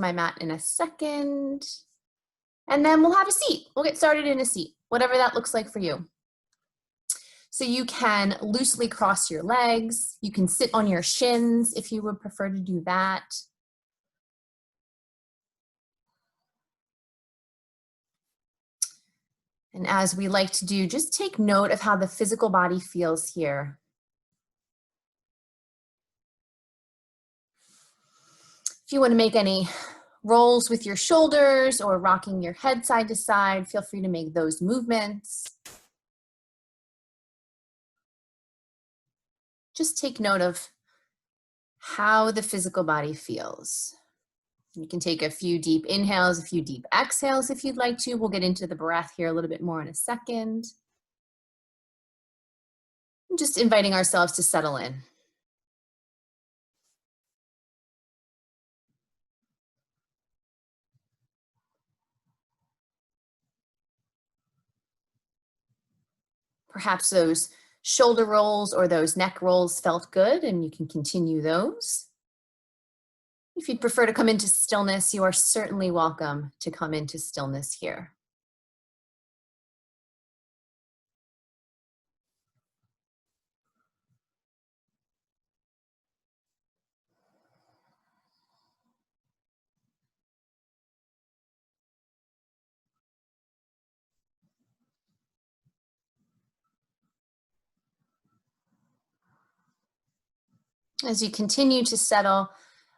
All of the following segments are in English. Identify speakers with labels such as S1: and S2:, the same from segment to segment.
S1: My mat in a second. And then we'll have a seat. We'll get started in a seat, whatever that looks like for you. So you can loosely cross your legs. You can sit on your shins if you would prefer to do that. And as we like to do, just take note of how the physical body feels here. If you want to make any rolls with your shoulders or rocking your head side to side, feel free to make those movements. Just take note of how the physical body feels. You can take a few deep inhales, a few deep exhales if you'd like to. We'll get into the breath here a little bit more in a second. I'm just inviting ourselves to settle in. Perhaps those shoulder rolls or those neck rolls felt good and you can continue those. If you'd prefer to come into stillness, you are certainly welcome to come into stillness here. As you continue to settle,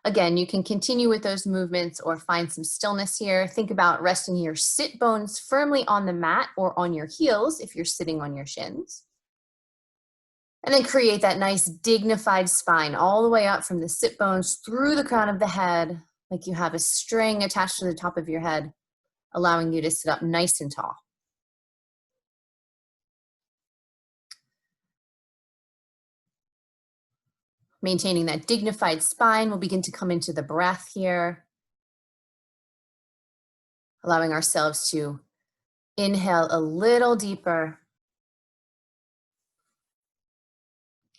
S1: again, you can continue with those movements or find some stillness here. Think about resting your sit bones firmly on the mat or on your heels if you're sitting on your shins. And then create that nice dignified spine all the way up from the sit bones through the crown of the head, like you have a string attached to the top of your head, allowing you to sit up nice and tall. Maintaining that dignified spine, we'll begin to come into the breath here. Allowing ourselves to inhale a little deeper.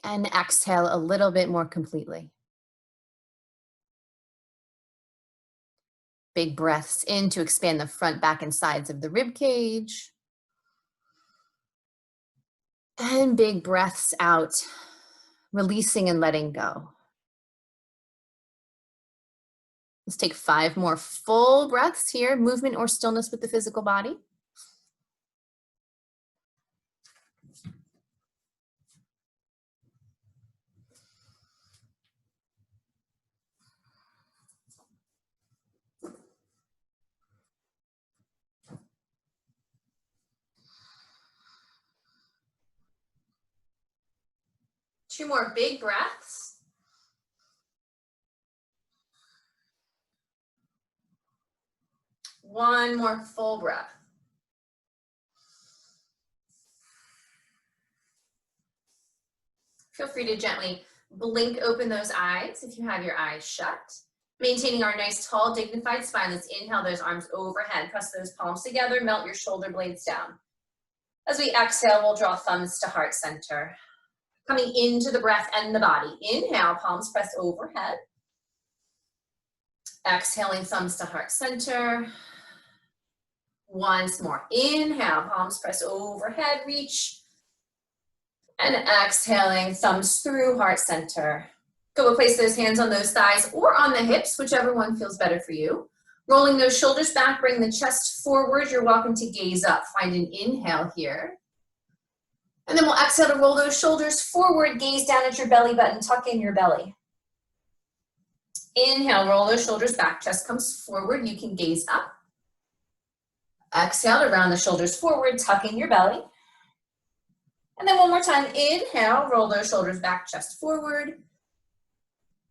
S1: And exhale a little bit more completely. Big breaths in to expand the front, back, and sides of the rib cage. And big breaths out, releasing and letting go. Let's take 5 more full breaths here, movement or stillness with the physical body. Two more big breaths. One more full breath. Feel free to gently blink open those eyes if you have your eyes shut. Maintaining our nice, tall, dignified spine. Let's inhale those arms overhead. Press those palms together. Melt your shoulder blades down. As we exhale, we'll draw thumbs to heart center. Coming into the breath and the body. Inhale, palms press overhead. Exhaling, thumbs to heart center. Once more. Inhale, palms press overhead, reach. And exhaling, thumbs through heart center. Go place those hands on those thighs or on the hips, whichever one feels better for you. Rolling those shoulders back, bring the chest forward. You're welcome to gaze up. Find an inhale here. And then we'll exhale to roll those shoulders forward, gaze down at your belly button, tuck in your belly. Inhale, roll those shoulders back, chest comes forward, you can gaze up. Exhale to round the shoulders forward, tuck in your belly. And then one more time, inhale, roll those shoulders back, chest forward.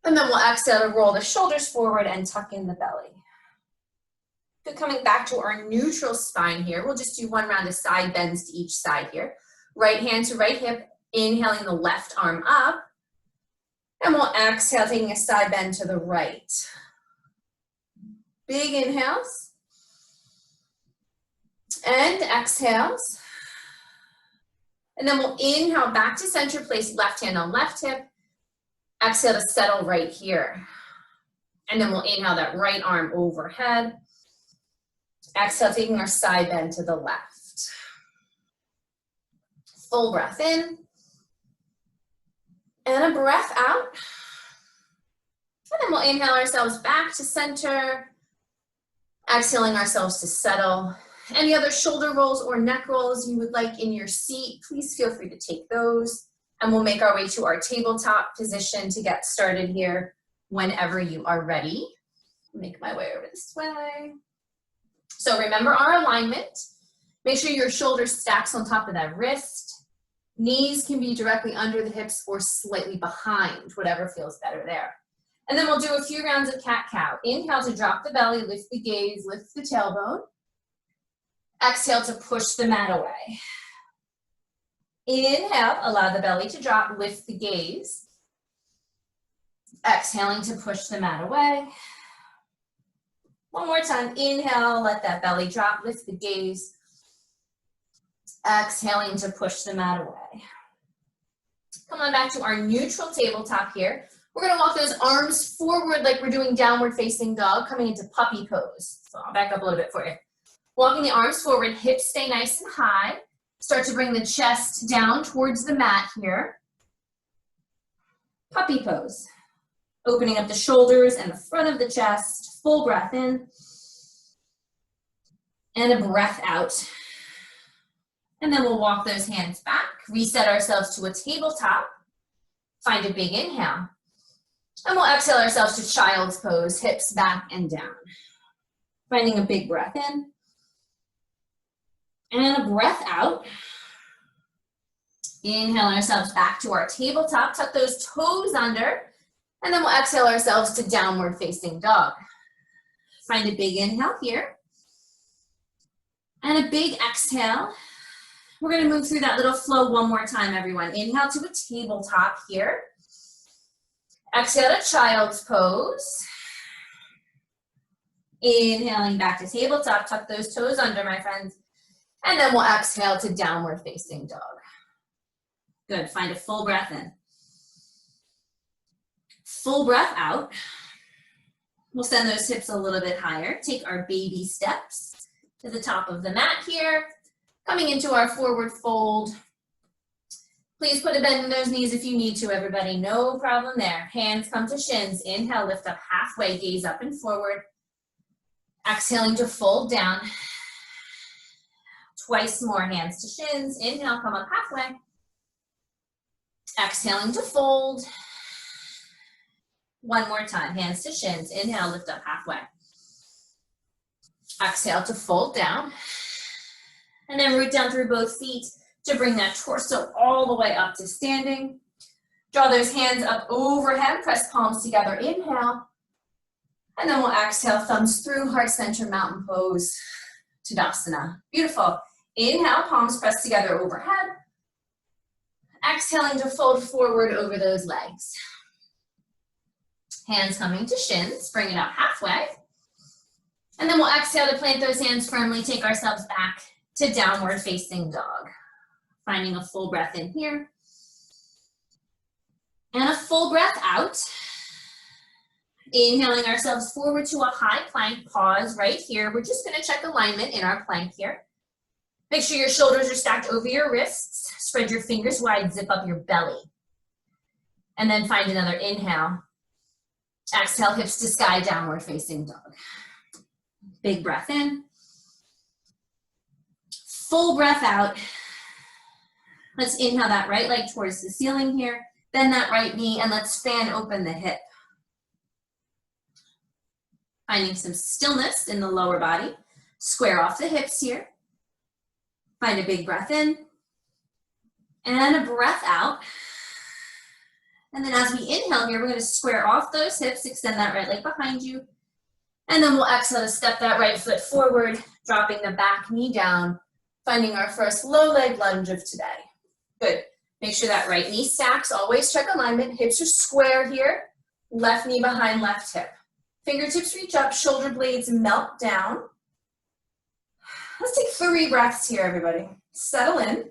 S1: And then we'll exhale to roll the shoulders forward and tuck in the belly. Good, coming back to our neutral spine here. We'll just do one round of side bends to each side here. Right hand to right hip, inhaling the left arm up. And we'll exhale, taking a side bend to the right. Big inhales. And exhales. And then we'll inhale back to center, place left hand on left hip. Exhale to settle right here. And then we'll inhale that right arm overhead. Exhale, taking our side bend to the left. Full breath in. And a breath out. And then we'll inhale ourselves back to center. Exhaling ourselves to settle. Any other shoulder rolls or neck rolls you would like in your seat, please feel free to take those. And we'll make our way to our tabletop position to get started here whenever you are ready. Make my way over this way. So remember our alignment. Make sure your shoulder stacks on top of that wrist. Knees can be directly under the hips or slightly behind, whatever feels better there. And then we'll do a few rounds of cat-cow. Inhale to drop the belly, lift the gaze, lift the tailbone. Exhale to push the mat away. Inhale, allow the belly to drop, lift the gaze. Exhaling to push the mat away. One more time, inhale, let that belly drop, lift the gaze. Exhaling to push the mat away. Come on back to our neutral tabletop here. We're gonna walk those arms forward like we're doing downward facing dog, coming into puppy pose. So I'll back up a little bit for you. Walking the arms forward, hips stay nice and high. Start to bring the chest down towards the mat here. Puppy pose. Opening up the shoulders and the front of the chest. Full breath in. And a breath out. And then we'll walk those hands back. Reset ourselves to a tabletop. Find a big inhale. And we'll exhale ourselves to child's pose, hips back and down. Finding a big breath in. And a breath out. Inhale ourselves back to our tabletop. Tuck those toes under. And then we'll exhale ourselves to downward facing dog. Find a big inhale here. And a big exhale. We're going to move through that little flow one more time, everyone. Inhale to a tabletop here. Exhale to child's pose. Inhaling back to tabletop. Tuck those toes under, my friends. And then we'll exhale to downward facing dog. Good, find a full breath in. Full breath out. We'll send those hips a little bit higher. Take our baby steps to the top of the mat here. Coming into our forward fold. Please put a bend in those knees if you need to, everybody. No problem there. Hands come to shins. Inhale, lift up halfway, gaze up and forward. Exhaling to fold down. Twice more, hands to shins. Inhale, come up halfway. Exhaling to fold. One more time, hands to shins. Inhale, lift up halfway. Exhale to fold down. And then root down through both feet to bring that torso all the way up to standing. Draw those hands up overhead, press palms together. Inhale. And then we'll exhale, thumbs through, heart center, mountain pose, Tadasana. Beautiful. Inhale, palms pressed together overhead. Exhaling to fold forward over those legs. Hands coming to shins, bring it up halfway. And then we'll exhale to plant those hands firmly, take ourselves back to downward facing dog. Finding a full breath in here. And a full breath out. Inhaling ourselves forward to a high plank, pause right here. We're just gonna check alignment in our plank here. Make sure your shoulders are stacked over your wrists. Spread your fingers wide, zip up your belly. And then find another inhale. Exhale, hips to sky, downward facing dog. Big breath in. Full breath out. Let's inhale that right leg towards the ceiling here. Bend that right knee and let's fan open the hip. Finding some stillness in the lower body. Square off the hips here. Find a big breath in. And a breath out. And then as we inhale here, we're going to square off those hips, extend that right leg behind you. And then we'll exhale to step that right foot forward, dropping the back knee down, finding our first low leg lunge of today. Good. Make sure that right knee stacks. Always check alignment. Hips are square here. Left knee behind left hip. Fingertips reach up, shoulder blades melt down. Let's take 3 breaths here, everybody. Settle in.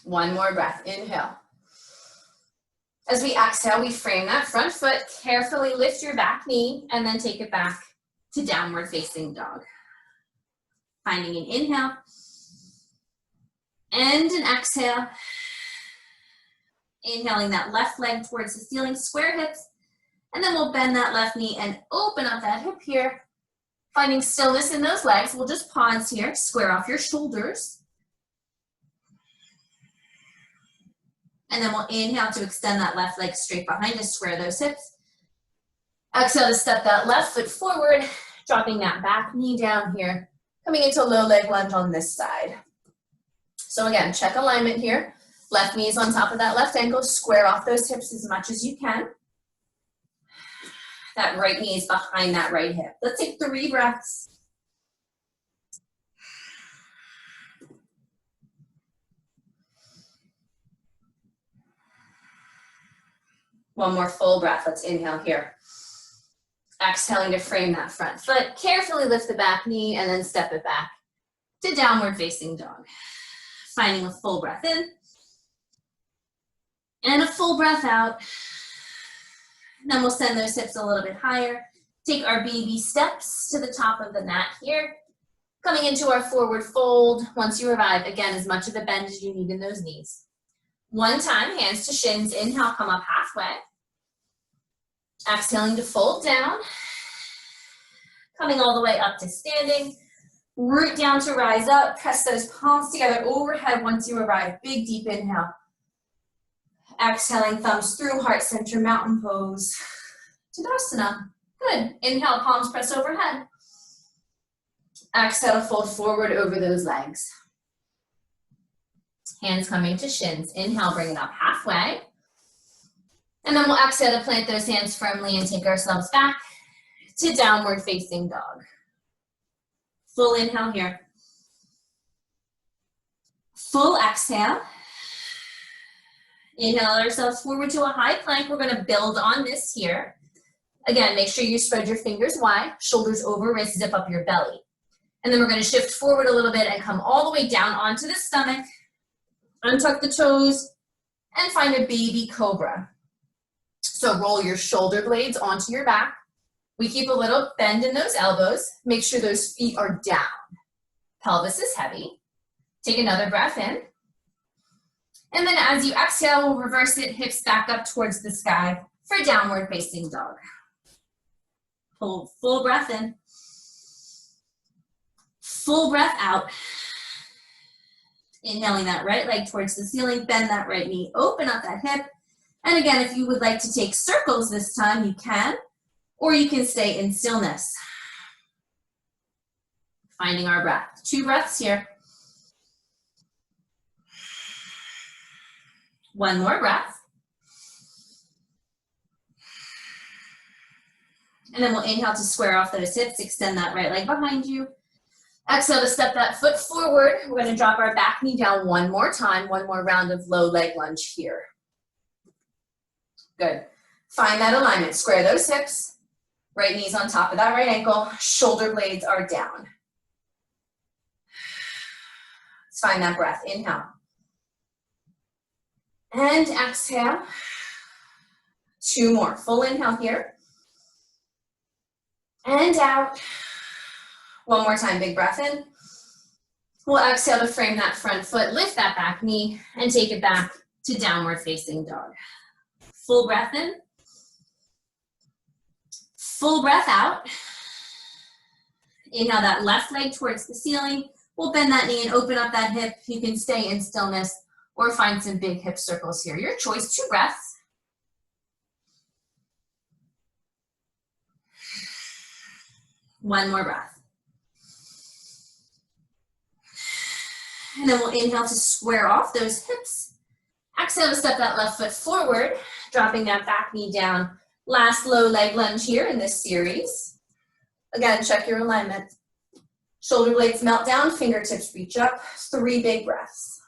S1: One more breath, inhale. As we exhale, we frame that front foot, carefully lift your back knee, and then take it back to downward facing dog. Finding an inhale, and an exhale. Inhaling that left leg towards the ceiling, square hips, and then we'll bend that left knee and open up that hip here. Finding stillness in those legs, we'll just pause here, square off your shoulders. And then we'll inhale to extend that left leg straight behind us, square those hips. Exhale to step that left foot forward, dropping that back knee down here, coming into low leg lunge on this side. So again, check alignment here. Left knee is on top of that left ankle, square off those hips as much as you can. That right knee is behind that right hip. Let's take 3 breaths. One more full breath. Let's inhale here. Exhaling to frame that front foot. Carefully lift the back knee and then step it back to downward facing dog. Finding a full breath in and a full breath out. And then we'll send those hips a little bit higher. Take our baby steps to the top of the mat here. Coming into our forward fold. Once you arrive, again, as much of a bend as you need in those knees. One time, hands to shins. Inhale, come up halfway. Exhaling to fold down. Coming all the way up to standing. Root down to rise up. Press those palms together overhead once you arrive. Big, deep inhale. Exhaling, thumbs through, heart center, mountain pose. Tadasana. Good. Inhale, palms press overhead. Exhale to fold forward over those legs. Hands coming to shins. Inhale, bring it up halfway. And then we'll exhale to plant those hands firmly and take ourselves back to downward facing dog. Full inhale here. Full exhale. Inhale ourselves forward to a high plank. We're going to build on this here. Again, make sure you spread your fingers wide, shoulders over, wrists zip up your belly. And then we're going to shift forward a little bit and come all the way down onto the stomach. Untuck the toes and find a baby cobra. So roll your shoulder blades onto your back. We keep a little bend in those elbows. Make sure those feet are down. Pelvis is heavy. Take another breath in. And then as you exhale, we'll reverse it, hips back up towards the sky for downward facing dog. Hold full breath in. Full breath out. Inhaling that right leg towards the ceiling, bend that right knee, open up that hip. And again, if you would like to take circles this time, you can, or you can stay in stillness. Finding our breath. 2 breaths here. One more breath. And then we'll inhale to square off those hips, extend that right leg behind you. Exhale to step that foot forward. We're going to drop our back knee down one more time, one more round of low leg lunge here. Good. Find that alignment. Square those hips. Right knee's on top of that right ankle. Shoulder blades are down. Let's find that breath. Inhale. And exhale. 2 more. Full inhale here. And out. One more time, big breath in. We'll exhale to frame that front foot, lift that back knee, and take it back to downward facing dog. Full breath in. Full breath out. Inhale that left leg towards the ceiling. We'll bend that knee and open up that hip. You can stay in stillness or find some big hip circles here. Your choice, 2 breaths. One more breath. And then we'll inhale to square off those hips. Exhale to step that left foot forward, dropping that back knee down. Last low leg lunge here in this series. Again, check your alignment. Shoulder blades melt down, fingertips reach up. 3 big breaths.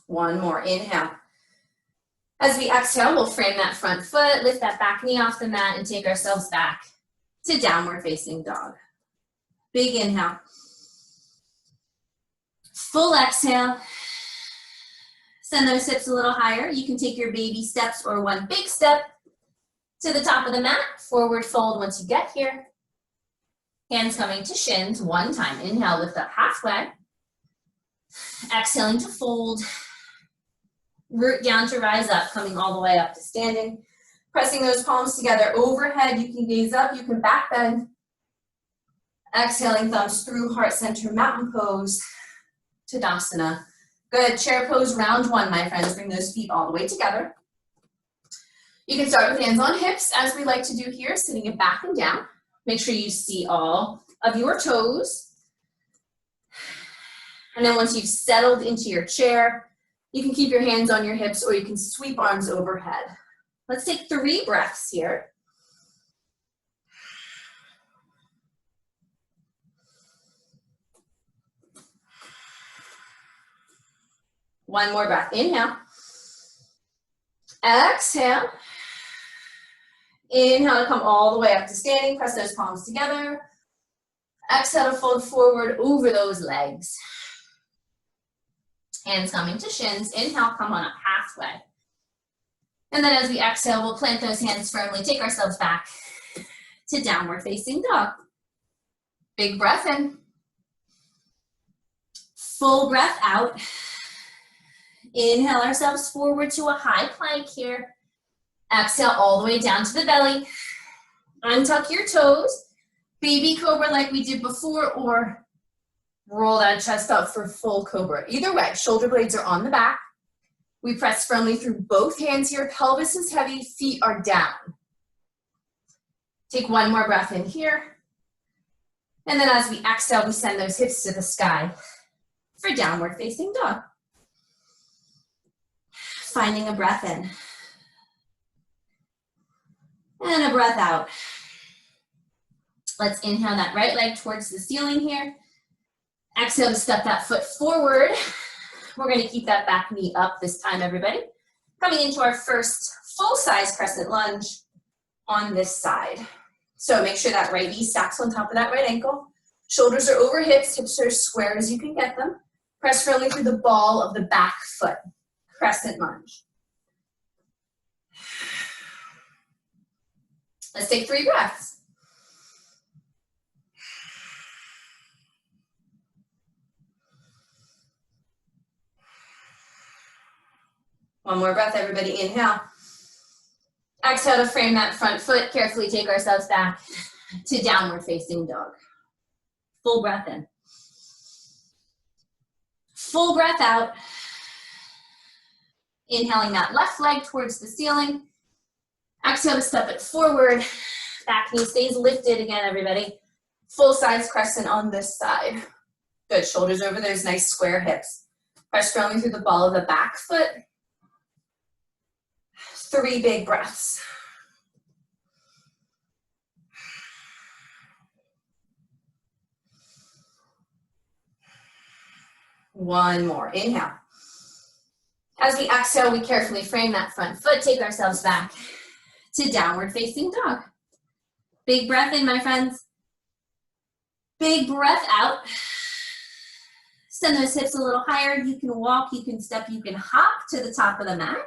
S1: One more, inhale. As we exhale, we'll frame that front foot, lift that back knee off the mat, and take ourselves back to downward facing dog. Big inhale. Full exhale. Send those hips a little higher. You can take your baby steps or one big step to the top of the mat. Forward fold once you get here. Hands coming to shins one time. Inhale, lift up halfway. Exhaling to fold. Root down to rise up, coming all the way up to standing. Pressing those palms together overhead. You can gaze up, you can back bend. Exhaling, thumbs through heart center, mountain pose, Tadasana. Good, chair pose, round one, my friends. Bring those feet all the way together. You can start with hands on hips, as we like to do here, sitting it back and down. Make sure you see all of your toes. And then once you've settled into your chair, you can keep your hands on your hips or you can sweep arms overhead. Let's take 3 breaths here. One more breath. Inhale. Exhale. Inhale to come all the way up to standing. Press those palms together. Exhale to fold forward over those legs. Hands coming to shins. Inhale, come on up halfway. And then as we exhale, we'll plant those hands firmly, take ourselves back to downward facing dog. Big breath in. Full breath out. Inhale ourselves forward to a high plank here. Exhale all the way down to the belly. Untuck your toes. Baby cobra like we did before, or roll that chest up for full cobra. Either way, shoulder blades are on the back. We press firmly through both hands here. Pelvis is heavy, feet are down. Take one more breath in here. And then as we exhale, we send those hips to the sky for downward facing dog. Finding a breath in. And a breath out. Let's inhale that right leg towards the ceiling here. Exhale to step that foot forward. We're going to keep that back knee up this time, everybody. Coming into our first full-size crescent lunge on this side. So make sure that right knee stacks on top of that right ankle. Shoulders are over hips, hips are as square as you can get them. Press firmly through the ball of the back foot. Crescent lunge. Let's take 3 breaths. One more breath, everybody. Inhale. Exhale to frame that front foot. Carefully take ourselves back to downward facing dog. Full breath in. Full breath out. Inhaling that left leg towards the ceiling. Exhale to step it forward. Back knee stays lifted again, everybody. Full size crescent on this side. Good, shoulders over those nice square hips. Press firmly through the ball of the back foot. 3 big breaths. One more. Inhale. As we exhale, we carefully frame that front foot, take ourselves back to downward facing dog. Big breath in, my friends. Big breath out. Send those hips a little higher. You can walk, you can step, you can hop to the top of the mat.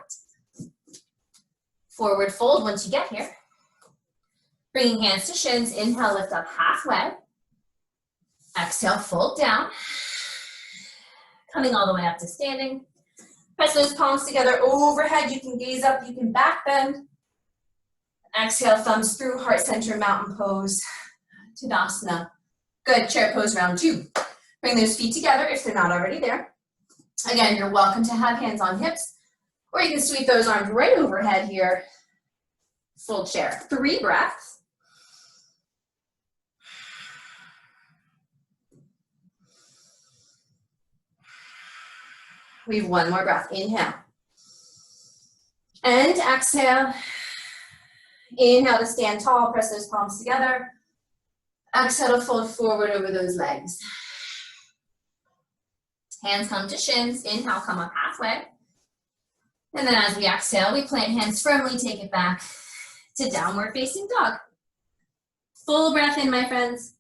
S1: Forward fold once you get here. Bringing hands to shins. Inhale, lift up halfway. Exhale, fold down. Coming all the way up to standing. Press those palms together overhead. You can gaze up, you can back bend. Exhale, thumbs through, heart center, mountain pose, Tadasana. Good, chair pose, round 2. Bring those feet together if they're not already there. Again, you're welcome to have hands on hips, or you can sweep those arms right overhead here. Full chair. 3 breaths. We have 1 more breath. Inhale. And exhale. Inhale to stand tall. Press those palms together. Exhale to fold forward over those legs. Hands come to shins. Inhale, come up halfway. And then as we exhale, we plant hands firmly, take it back to downward facing dog. Full breath in, my friends.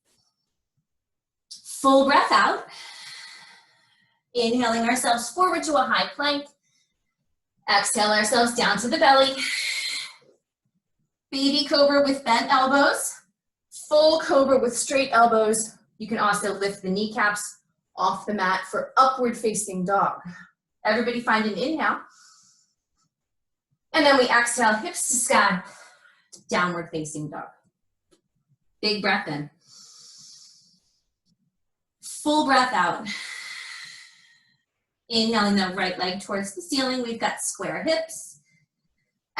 S1: Full breath out. Inhaling ourselves forward to a high plank. Exhale ourselves down to the belly. Baby cobra with bent elbows. Full cobra with straight elbows. You can also lift the kneecaps off the mat for upward facing dog. Everybody find an inhale. And then we exhale, hips to sky, downward facing dog. Big breath in. Full breath out. Inhaling the right leg towards the ceiling. We've got square hips.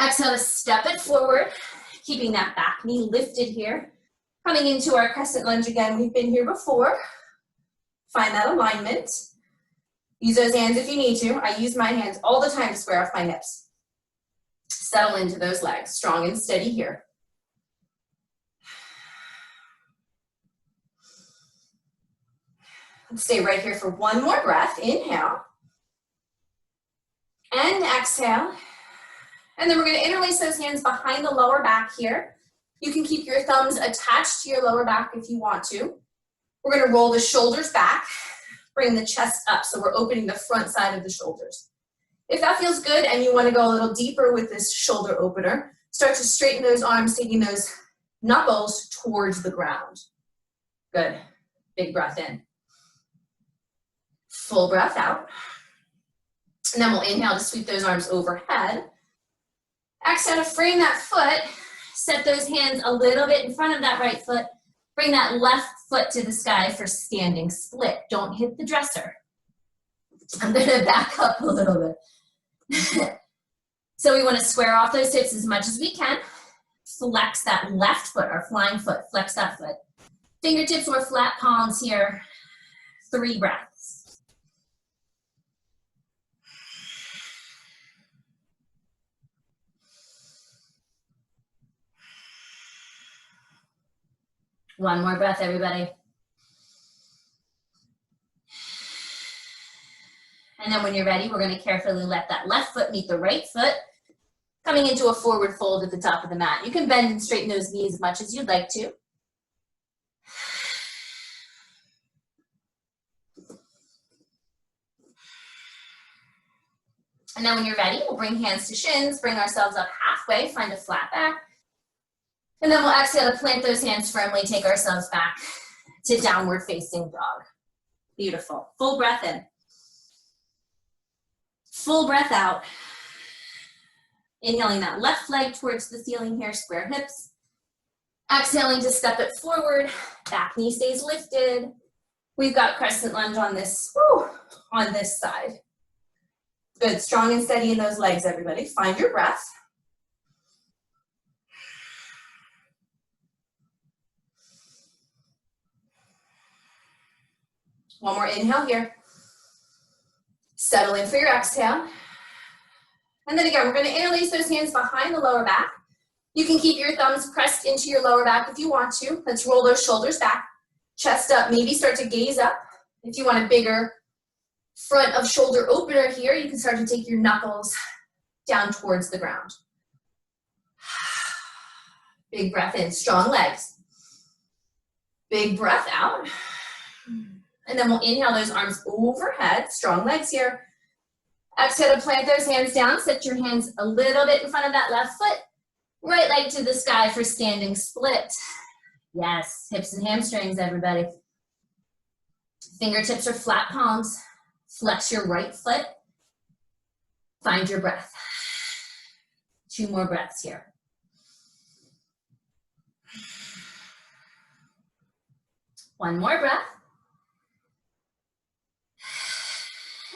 S1: Exhale to step it forward, keeping that back knee lifted here. Coming into our crescent lunge again. We've been here before. Find that alignment. Use those hands if you need to. I use my hands all the time to square off my hips. Settle into those legs, strong and steady here. Stay right here for one more breath. Inhale. And exhale. And then we're going to interlace those hands behind the lower back here. You can keep your thumbs attached to your lower back if you want to. We're going to roll the shoulders back, bring the chest up, so we're opening the front side of the shoulders. If that feels good and you want to go a little deeper with this shoulder opener, start to straighten those arms, taking those knuckles towards the ground. Good. Big breath in. Full breath out. And then we'll inhale to sweep those arms overhead. Exhale to frame that foot. Set those hands a little bit in front of that right foot. Bring that left foot to the sky for standing split. Don't hit the dresser. I'm going to back up a little bit. So we want to square off those hips as much as we can. Flex that left foot, our flying foot. Flex that foot. Fingertips or flat palms here. 3 breaths. One more breath, everybody. And then when you're ready, we're going to carefully let that left foot meet the right foot, coming into a forward fold at the top of the mat. You can bend and straighten those knees as much as you'd like to. And then when you're ready, we'll bring hands to shins, bring ourselves up halfway, find a flat back. And then we'll exhale to plant those hands firmly, take ourselves back to downward facing dog. Beautiful. Full breath in. Full breath out. Inhaling that left leg towards the ceiling here, square hips. Exhaling to step it forward, back knee stays lifted. We've got crescent lunge on this side. Good, strong and steady in those legs, everybody. Find your breath. One more inhale here. Settle in for your exhale. And then again, we're going to interlace those hands behind the lower back. You can keep your thumbs pressed into your lower back if you want to. Let's roll those shoulders back. Chest up, maybe start to gaze up. If you want a bigger front of shoulder opener here, you can start to take your knuckles down towards the ground. Big breath in, strong legs. Big breath out. And then we'll inhale those arms overhead, strong legs here. Exhale to plant those hands down. Set your hands a little bit in front of that left foot. Right leg to the sky for standing split. Yes, hips and hamstrings, everybody. Fingertips or flat palms. Flex your right foot. Find your breath. 2 more breaths here. One more breath.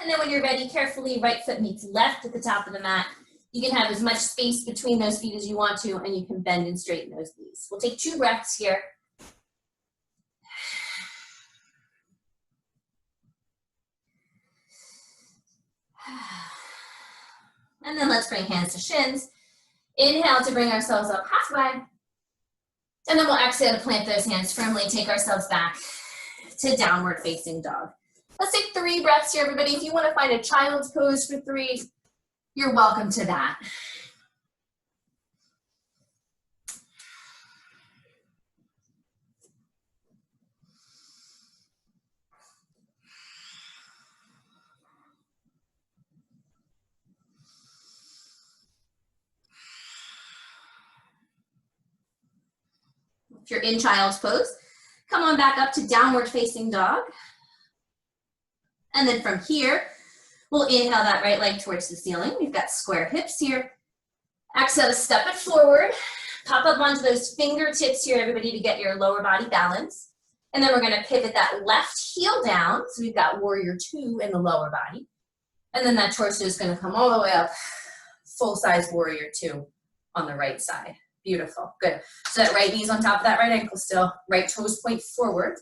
S1: And then when you're ready, carefully right foot meets left at the top of the mat. You can have as much space between those feet as you want to, and you can bend and straighten those knees. We'll take 2 breaths here. And then let's bring hands to shins. Inhale to bring ourselves up halfway. And then we'll exhale to plant those hands firmly, take ourselves back to downward facing dog. Let's take 3 breaths here, everybody. If you want to find a child's pose for 3, You're welcome to that. If you're in child's pose, come on back up to downward facing dog. And then from here, we'll inhale that right leg towards the ceiling. We've got square hips here. Exhale to step it forward. Pop up onto those fingertips here, everybody, to get your lower body balance. And then we're gonna pivot that left heel down. So we've got warrior two in the lower body. And then that torso is gonna come all the way up, full-size warrior two on the right side. Beautiful, good. So that right knee's on top of that right ankle still. Right toes point forward.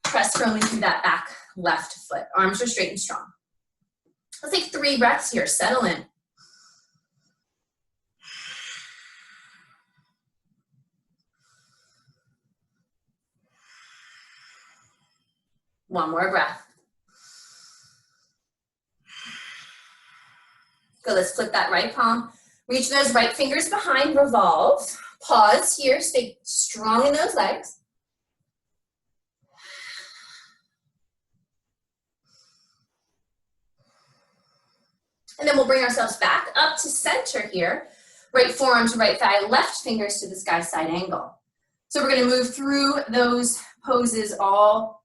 S1: Press firmly through that back left foot. Arms are straight and strong. Let's take 3 breaths here, settle in. One more breath. Good, let's flip that right palm. Reach those right fingers behind, revolve. Pause here, stay strong in those legs. And then we'll bring ourselves back up to center here. Right forearm to right thigh, left fingers to the sky side angle. So we're gonna move through those poses all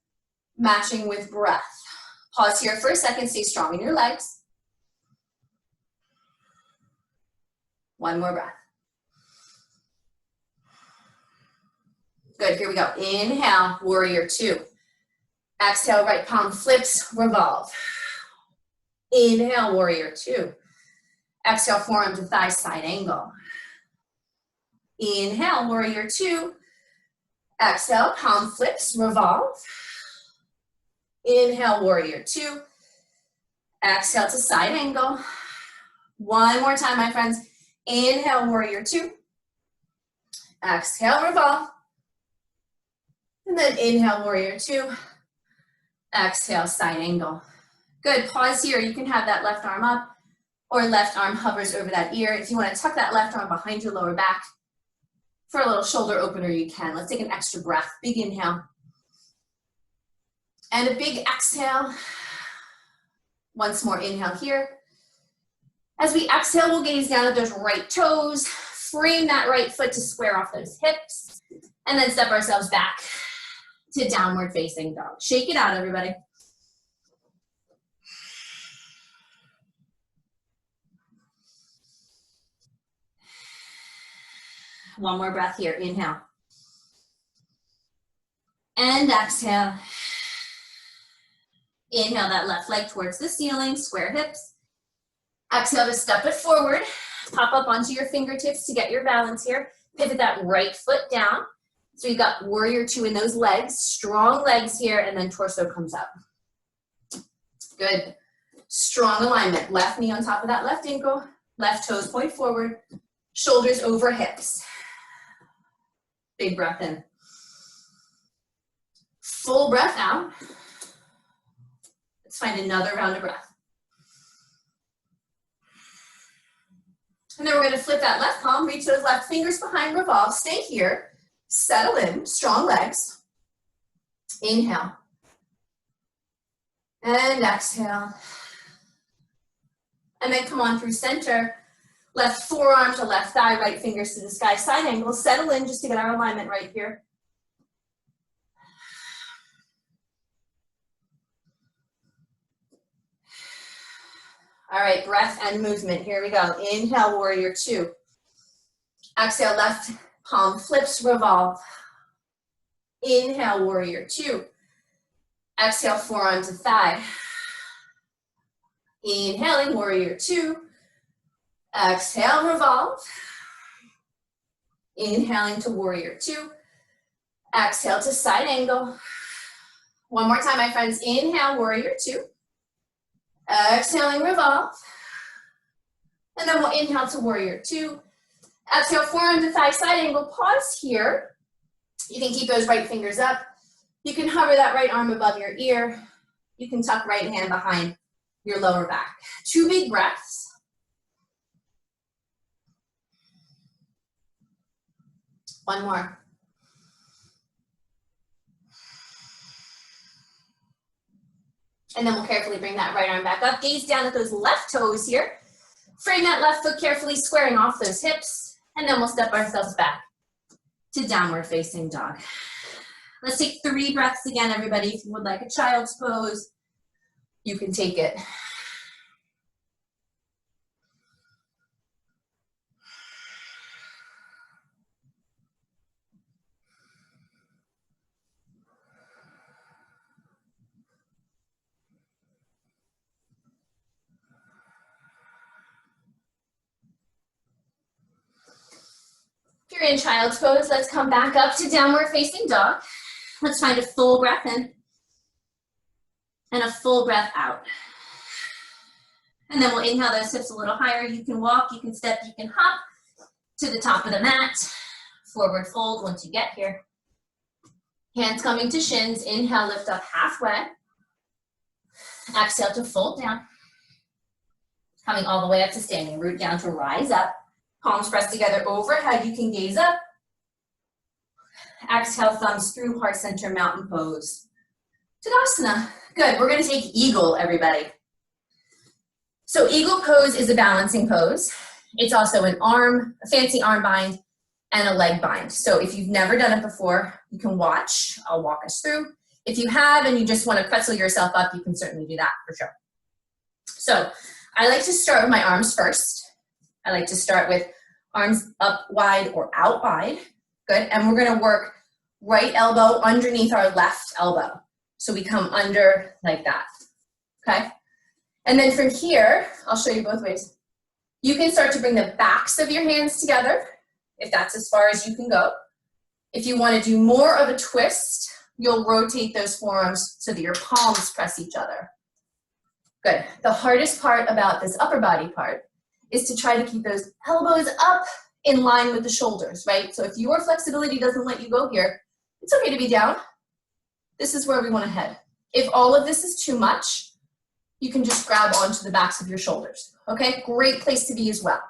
S1: matching with breath. Pause here for a second, stay strong in your legs. One more breath. Good, here we go. Inhale, warrior two. Exhale, right palm flips, revolve. Inhale, warrior two. Exhale, forearm to thigh side angle. Inhale, warrior two. Exhale, palm flips, revolve. Inhale, warrior two. Exhale to side angle. One more time, my friends. Inhale, warrior two. Exhale, revolve. And then inhale, warrior two. Exhale, side angle. Good, pause here. You can have that left arm up or left arm hovers over that ear. If you want to tuck that left arm behind your lower back for a little shoulder opener, you can. Let's take an extra breath. Big inhale. And a big exhale. Once more, inhale here. As we exhale, we'll gaze down at those right toes, frame that right foot to square off those hips, and then step ourselves back to downward facing dog. Shake it out, everybody. One more breath here, inhale. And exhale. Inhale that left leg towards the ceiling, square hips. Exhale to step it forward. Pop up onto your fingertips to get your balance here. Pivot that right foot down. So you've got warrior two in those legs, strong legs here, and then torso comes up. Good. Strong alignment. Left knee on top of that left ankle. Left toes point forward. Shoulders over hips. Big breath in. Full breath out. Let's find another round of breath. And then we're going to flip that left palm, reach those left fingers behind, revolve, stay here, settle in, strong legs. Inhale. And exhale. And then come on through center. Left forearm to left thigh, right fingers to the sky, side angle. Settle in just to get our alignment right here. All right, breath and movement. Here we go. Inhale, warrior two. Exhale, left palm flips, revolve. Inhale, warrior two. Exhale, forearm to thigh. Inhaling, warrior two. Exhale, revolve. Inhaling to warrior two. Exhale to side angle. One more time, my friends. Inhale, warrior two. Exhaling, revolve. And then we'll inhale to warrior two. Exhale, forearm to thigh, side angle. Pause here. You can keep those right fingers up. You can hover that right arm above your ear. You can tuck right hand behind your lower back. 2 big breaths. One more. And then we'll carefully bring that right arm back up. Gaze down at those left toes here. Frame that left foot carefully, squaring off those hips. And then we'll step ourselves back to downward facing dog. Let's take 3 breaths again, everybody. If you would like a child's pose, you can take it. If you're in child's pose, let's come back up to downward facing dog. Let's find a full breath in and a full breath out. And then we'll inhale those hips a little higher. You can walk, you can step, you can hop to the top of the mat. Forward fold once you get here. Hands coming to shins. Inhale, lift up halfway. Exhale to fold down. Coming all the way up to standing. Root down to rise up. Palms pressed together overhead. You can gaze up. Exhale, thumbs through, heart center, mountain pose. Tadasana. Good. We're going to take eagle, everybody. So eagle pose is a balancing pose. It's also a fancy arm bind and a leg bind. So if you've never done it before, you can watch. I'll walk us through. If you have and you just want to pretzel yourself up, you can certainly do that for sure. So I like to start with my arms first. I like to start with arms up wide or out wide. Good. And we're going to work right elbow underneath our left elbow. So we come under like that. Okay. And then from here, I'll show you both ways. You can start to bring the backs of your hands together, if that's as far as you can go. If you want to do more of a twist, you'll rotate those forearms so that your palms press each other. Good. The hardest part about this upper body part is to try to keep those elbows up in line with the shoulders, right? So if your flexibility doesn't let you go here, it's okay to be down. This is where we want to head. If all of this is too much, you can just grab onto the backs of your shoulders, okay? Great place to be as well.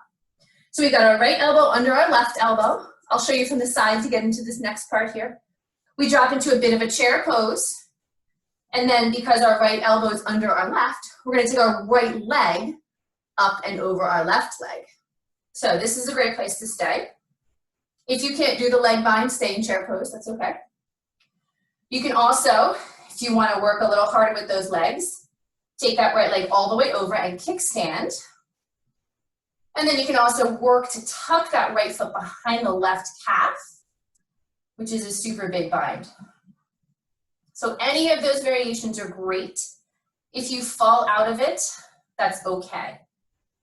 S1: So we've got our right elbow under our left elbow. I'll show you from the side to get into this next part here. We drop into a bit of a chair pose. And then because our right elbow is under our left, we're going to take our right leg up and over our left leg. So this is a great place to stay. If you can't do the leg bind, stay in chair pose, that's okay. You can also, if you want to work a little harder with those legs, take that right leg all the way over and kickstand. And then you can also work to tuck that right foot behind the left calf, which is a super big bind. So any of those variations are great. If you fall out of it, that's okay.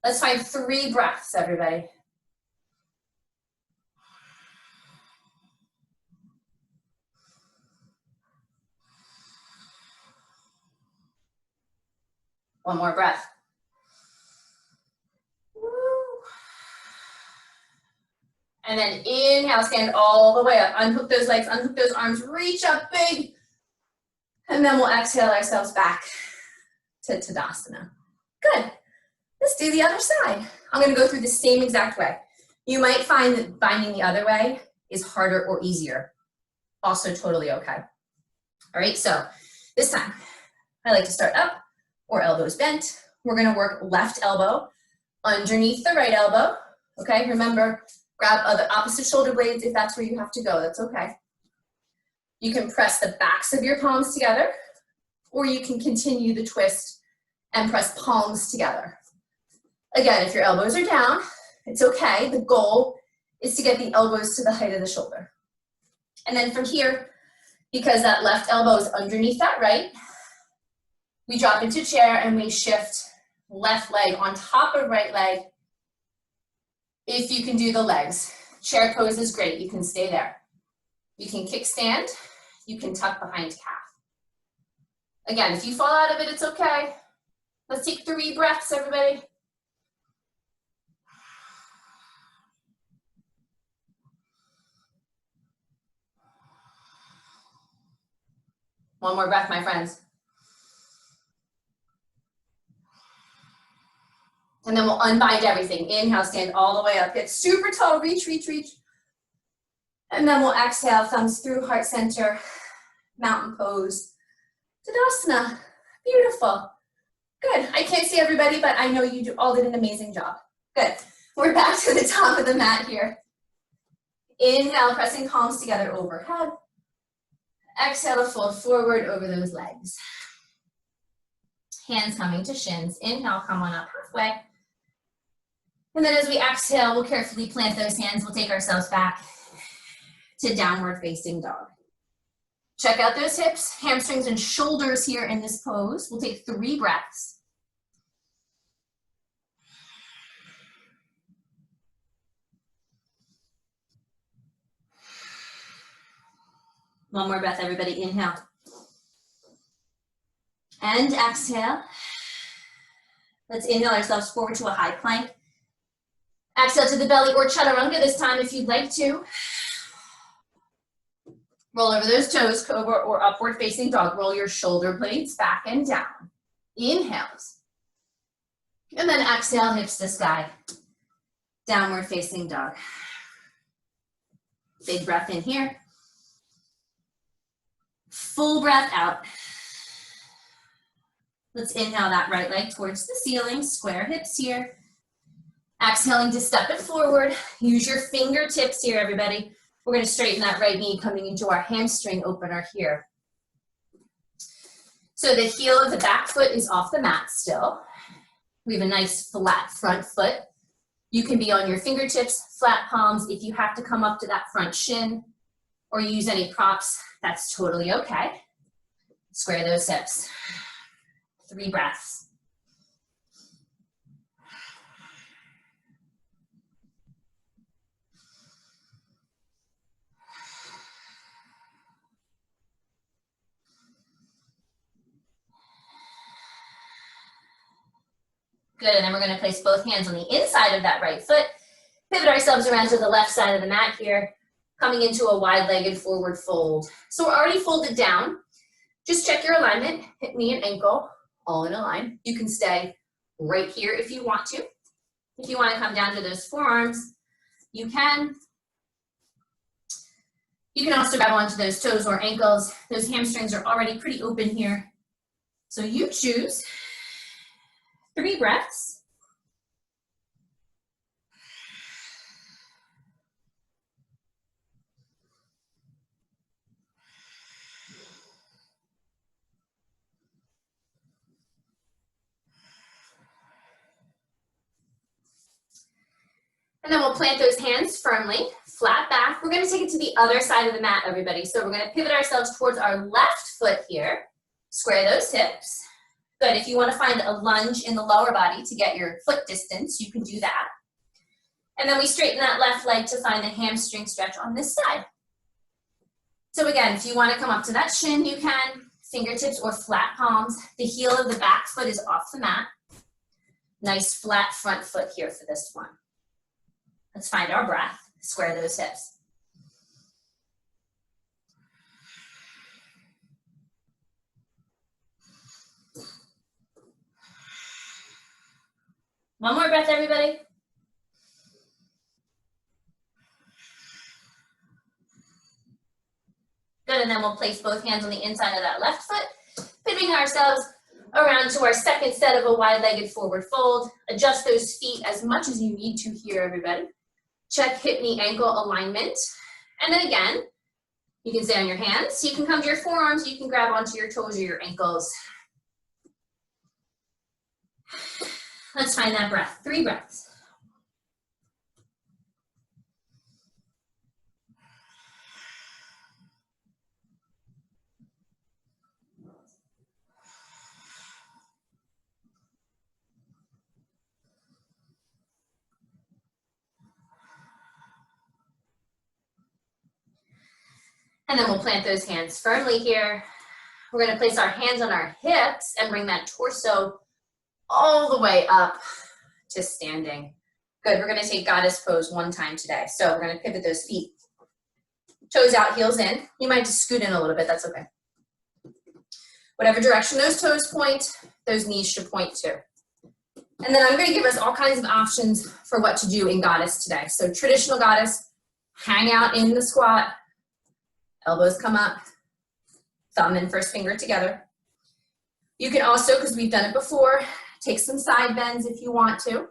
S1: Let's find 3 breaths, everybody. One more breath. Woo. And then inhale, stand all the way up. Unhook those legs, unhook those arms, reach up big. And then we'll exhale ourselves back to Tadasana. Good. Let's do the other side. I'm going to go through the same exact way. You might find that binding the other way is harder or easier. Also totally okay. All right, so this time I like to start up or elbows bent. We're going to work left elbow underneath the right elbow. Okay, remember, grab the opposite shoulder blades if that's where you have to go. That's okay. You can press the backs of your palms together, or you can continue the twist and press palms together. Again, if your elbows are down, it's okay. The goal is to get the elbows to the height of the shoulder. And then from here, because that left elbow is underneath that right, we drop into chair and we shift left leg on top of right leg. If you can do the legs, chair pose is great. You can stay there. You can kickstand. You can tuck behind calf. Again, if you fall out of it, it's okay. Let's take 3 breaths, everybody. One more breath, my friends. And then we'll unbind everything. Inhale, stand all the way up. Get super tall, reach, reach, reach. And then we'll exhale, thumbs through, heart center, mountain pose, Tadasana. Beautiful. Good. I can't see everybody, but I know you all did an amazing job. Good. We're back to the top of the mat here. Inhale, pressing palms together overhead. Exhale to fold forward over those legs. Hands coming to shins. Inhale, come on up halfway. And then as we exhale, we'll carefully plant those hands. We'll take ourselves back to downward facing dog. Check out those hips, hamstrings, and shoulders here in this pose. We'll take 3 breaths. One more breath, everybody. Inhale. And exhale. Let's inhale ourselves forward to a high plank. Exhale to the belly or chaturanga this time if you'd like to. Roll over those toes, cobra or upward facing dog. Roll your shoulder blades back and down. Inhales. And then exhale, hips to sky. Downward facing dog. Big breath in here. Full breath out. Let's inhale that right leg towards the ceiling. Square hips here. Exhaling to step it forward. Use your fingertips here, everybody. We're going to straighten that right knee coming into our hamstring opener here. So the heel of the back foot is off the mat still. We have a nice flat front foot. You can be on your fingertips, flat palms. If you have to come up to that front shin or use any props, that's totally okay. Square those hips. 3 breaths. Good, and then we're gonna place both hands on the inside of that right foot. Pivot ourselves around to the left side of the mat here, coming into a wide-legged forward fold. So we're already folded down. Just check your alignment, hip, knee, and ankle, all in a line. You can stay right here if you want to. If you wanna come down to those forearms, you can. You can also grab onto those toes or ankles. Those hamstrings are already pretty open here. So you choose. 3 breaths. And then we'll plant those hands firmly, flat back. We're gonna take it to the other side of the mat, everybody. So we're gonna pivot ourselves towards our left foot here. Square those hips. Good, if you want to find a lunge in the lower body to get your foot distance, you can do that. And then we straighten that left leg to find the hamstring stretch on this side. So again, if you want to come up to that shin, you can. Fingertips or flat palms. The heel of the back foot is off the mat. Nice flat front foot here for this one. Let's find our breath. Square those hips. One more breath, everybody. Good, and then we'll place both hands on the inside of that left foot, pivoting ourselves around to our second set of a wide-legged forward fold. Adjust those feet as much as you need to here, everybody. Check hip, knee, ankle alignment. And then again, you can stay on your hands. You can come to your forearms. You can grab onto your toes or your ankles. Let's find that breath. 3 breaths. And then we'll plant those hands firmly here. We're going to place our hands on our hips and bring that torso all the way up to standing. Good, we're gonna take goddess pose one time today. So we're gonna pivot those feet. Toes out, heels in. You might just scoot in a little bit, that's okay. Whatever direction those toes point, those knees should point to. And then I'm gonna give us all kinds of options for what to do in goddess today. So traditional goddess, Hang out in the squat. Elbows come up. Thumb and first finger together. You can also, because we've done it before, take some side bends if you want to.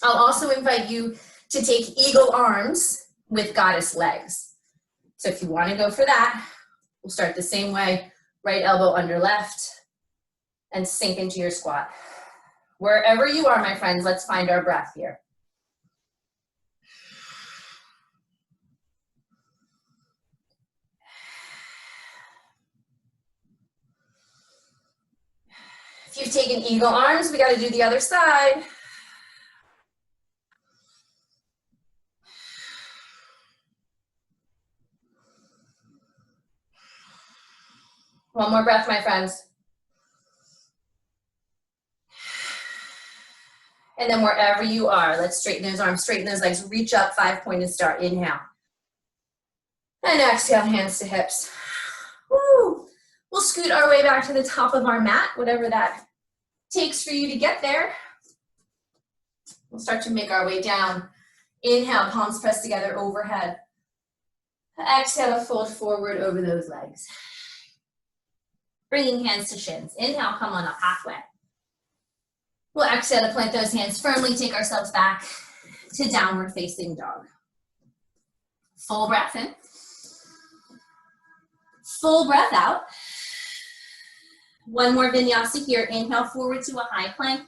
S1: I'll also invite you to take eagle arms with goddess legs. So if you want to go for that, we'll start the same way. Right elbow under left and sink into your squat. Wherever you are, my friends, let's find our breath here. If you've taken eagle arms, we got to do the other side. One more breath, my friends. And then wherever you are, let's straighten those arms, straighten those legs, reach up, 5-pointed star, inhale. And exhale, hands to hips. Woo! We'll scoot our way back to the top of our mat, whatever that takes for you to get there. We'll start to make our way down. Inhale, palms pressed together overhead. Exhale, fold forward over those legs. Bringing hands to shins. Inhale, come on up halfway. We'll exhale to plant those hands firmly, take ourselves back to downward facing dog. Full breath in. Full breath out. One more vinyasa here. Inhale forward to a high plank.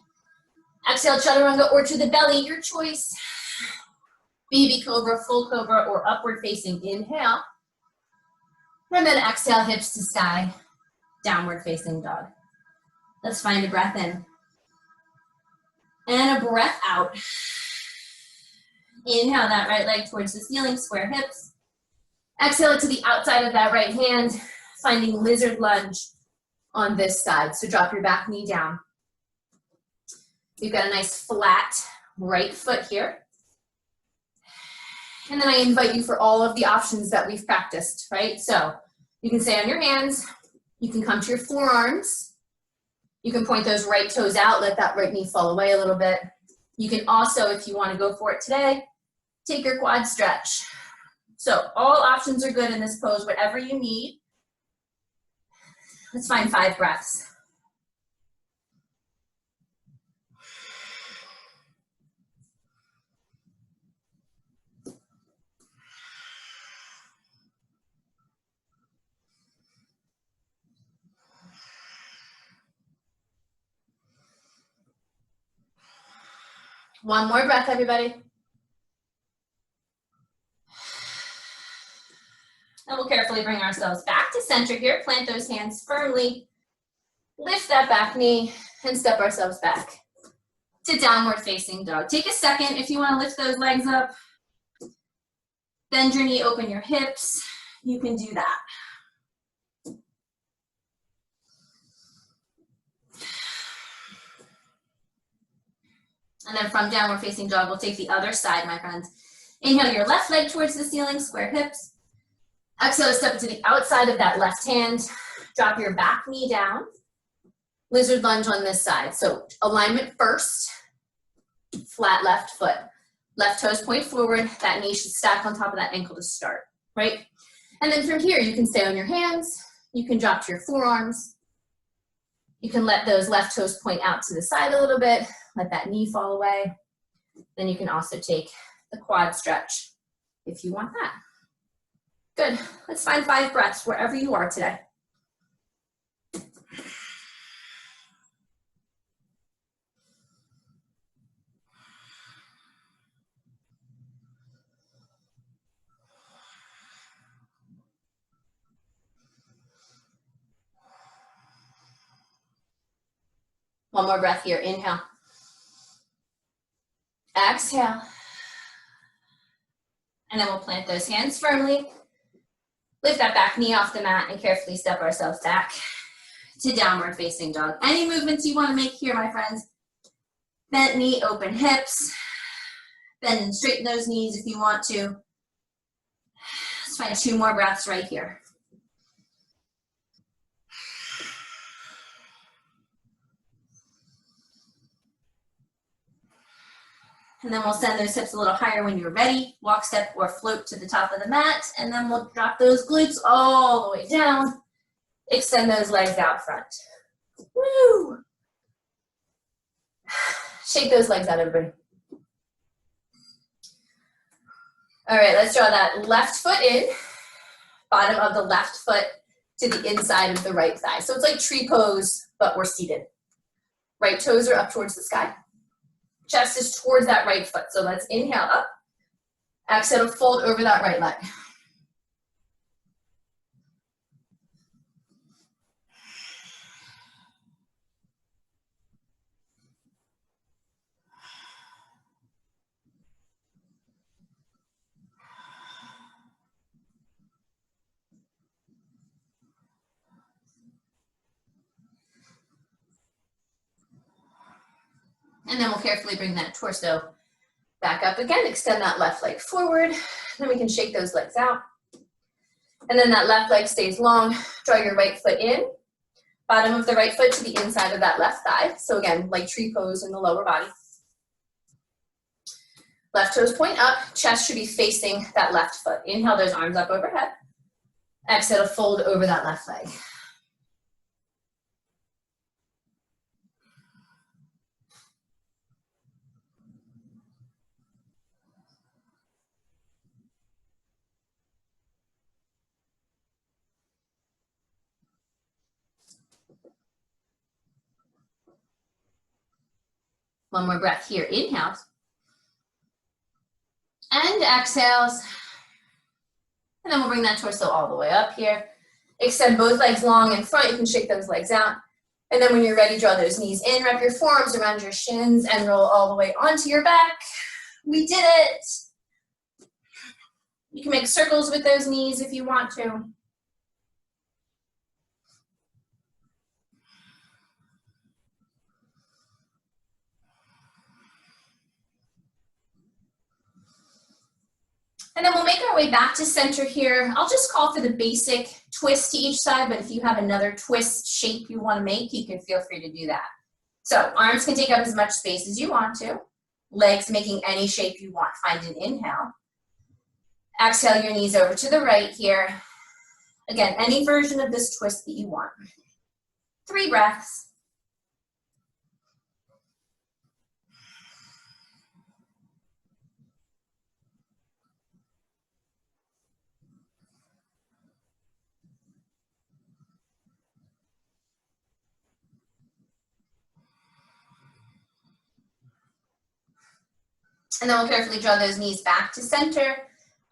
S1: Exhale, chaturanga or to the belly, your choice. Baby cobra, full cobra, or upward facing. Inhale. And then exhale, hips to sky, downward facing dog. Let's find a breath in. And a breath out. Inhale that right leg towards the ceiling, square hips. Exhale it to the outside of that right hand, finding lizard lunge on this side. So drop your back knee down. You've got a nice flat right foot here. And then I invite you for all of the options that we've practiced, right? So you can stay on your hands. You can come to your forearms. You can point those right toes out, let that right knee fall away a little bit. You can also, if you want to go for it today, take your quad stretch. So all options are good in this pose, whatever you need. Let's find 5 breaths. One more breath, everybody. And we'll carefully bring ourselves back to center here. Plant those hands firmly. Lift that back knee and step ourselves back to downward facing dog. Take a second if you want to lift those legs up. Bend your knee, open your hips. You can do that. And then from downward facing dog, we'll take the other side, my friends. Inhale your left leg towards the ceiling, square hips. Exhale, step to the outside of that left hand. Drop your back knee down. Lizard lunge on this side. So alignment first, flat left foot. Left toes point forward. That knee should stack on top of that ankle to start, right? And then from here, you can stay on your hands. You can drop to your forearms. You can let those left toes point out to the side a little bit. Let that knee fall away. Then you can also take the quad stretch if you want that. Good. Let's find 5 breaths wherever you are today. One more breath here. Inhale. Exhale. And then we'll plant those hands firmly. Lift that back knee off the mat and carefully step ourselves back to downward facing dog. Any movements you want to make here, my friends. Bent knee, open hips. Bend and straighten those knees if you want to. Let's find 2 more breaths right here. And then we'll send those hips a little higher when you're ready. Walk, step, or float to the top of the mat. And then we'll drop those glutes all the way down. Extend those legs out front. Woo! Shake those legs out, everybody. All right, let's draw that left foot in, bottom of the left foot to the inside of the right thigh. So it's like tree pose, but we're seated. Right toes are up towards the sky. Chest is towards that right foot. So let's inhale up. Exhale to fold over that right leg. And then we'll carefully bring that torso back up again. Extend that left leg forward. Then we can shake those legs out. And then that left leg stays long. Draw your right foot in. Bottom of the right foot to the inside of that left thigh. So again, like tree pose in the lower body. Left toes point up. Chest should be facing that left foot. Inhale those arms up overhead. Exhale to fold over that left leg. One more breath here. Inhales. And exhales. And then we'll bring that torso all the way up here. Extend both legs long in front. You can shake those legs out. And then when you're ready, draw those knees in. Wrap your forearms around your shins and roll all the way onto your back. We did it. You can make circles with those knees if you want to. And then we'll make our way back to center here. I'll just call for the basic twist to each side, but if you have another twist shape you want to make, you can feel free to do that. So arms can take up as much space as you want to. Legs making any shape you want. Find an inhale. Exhale your knees over to the right here. Again, any version of this twist that you want. 3 breaths. And then we'll carefully draw those knees back to center.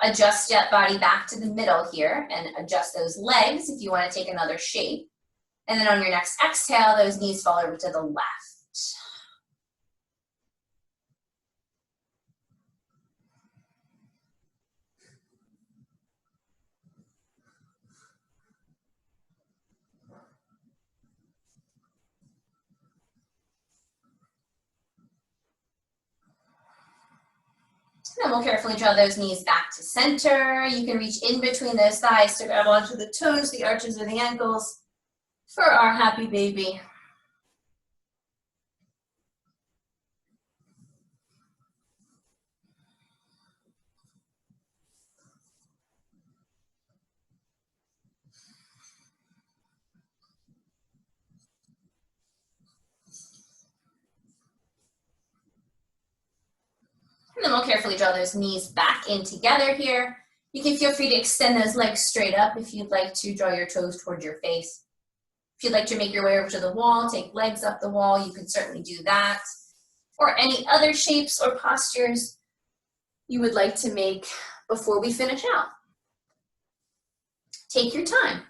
S1: Adjust that body back to the middle here and adjust those legs if you want to take another shape. And then on your next exhale, those knees fall over to the left. And then we'll carefully draw those knees back to center. You can reach in between those thighs to grab onto the toes, the arches, or the ankles for our happy baby. And then we'll carefully draw those knees back in together here. You can feel free to extend those legs straight up if you'd like to draw your toes towards your face. If you'd like to make your way over to the wall, take legs up the wall, you can certainly do that. Or any other shapes or postures you would like to make before we finish out. Take your time.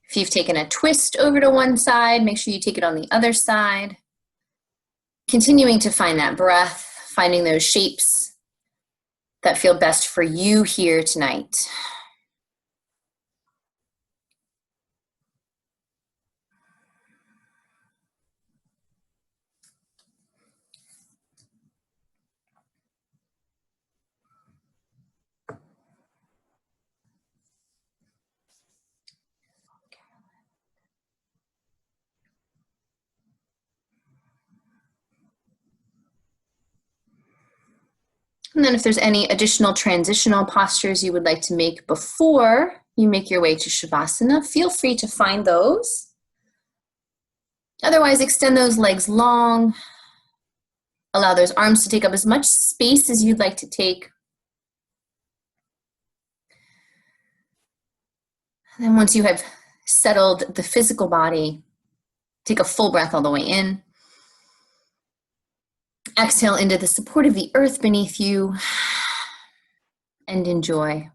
S1: If you've taken a twist over to one side, make sure you take it on the other side. Continuing to find that breath, finding those shapes that feel best for you here tonight. And then if there's any additional transitional postures you would like to make before you make your way to Shavasana, feel free to find those. Otherwise, extend those legs long. Allow those arms to take up as much space as you'd like to take. And then once you have settled the physical body, take a full breath all the way in. Exhale into the support of the earth beneath you and enjoy.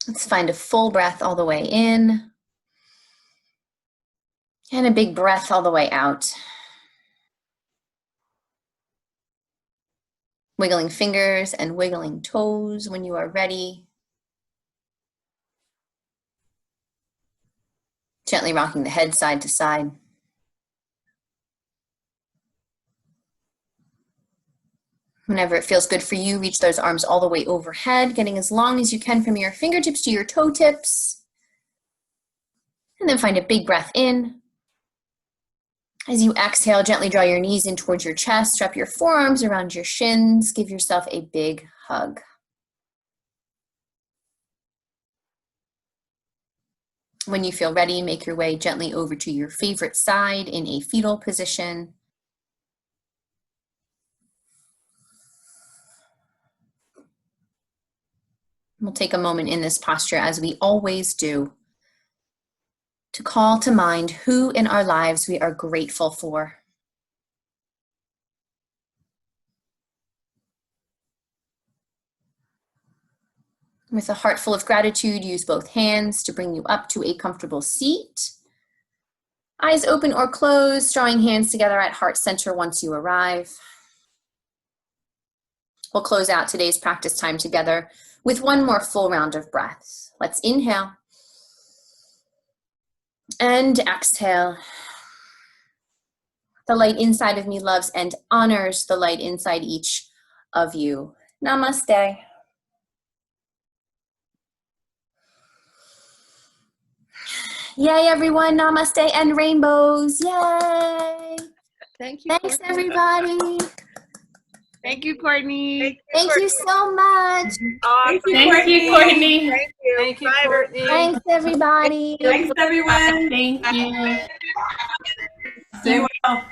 S1: Let's find a full breath all the way in and a big breath all the way out. Wiggling fingers and wiggling toes when you are ready. Gently rocking the head side to side. Whenever it feels good for you, reach those arms all the way overhead, getting as long as you can from your fingertips to your toe tips. And then find a big breath in. As you exhale, gently draw your knees in towards your chest, wrap your forearms around your shins, give yourself a big hug. When you feel ready, make your way gently over to your favorite side in a fetal position. We'll take a moment in this posture, as we always do, to call to mind who in our lives we are grateful for. With a heart full of gratitude, use both hands to bring you up to a comfortable seat. Eyes open or closed, drawing hands together at heart center once you arrive. We'll close out today's practice time together with one more full round of breaths. Let's inhale and exhale. The light inside of me loves and honors the light inside each of you. Namaste. Yay, everyone. Namaste and rainbows. Yay.
S2: Thank you.
S1: Thanks, everybody.
S2: Thank you, Courtney.
S1: Thank you so much.
S2: Awesome.
S3: Thank you, Courtney.
S2: Thank you.
S4: Thank you,
S2: Bye,
S4: Courtney.
S1: Thanks, everybody.
S3: Thanks, everyone.
S4: Thank you.
S3: Stay well.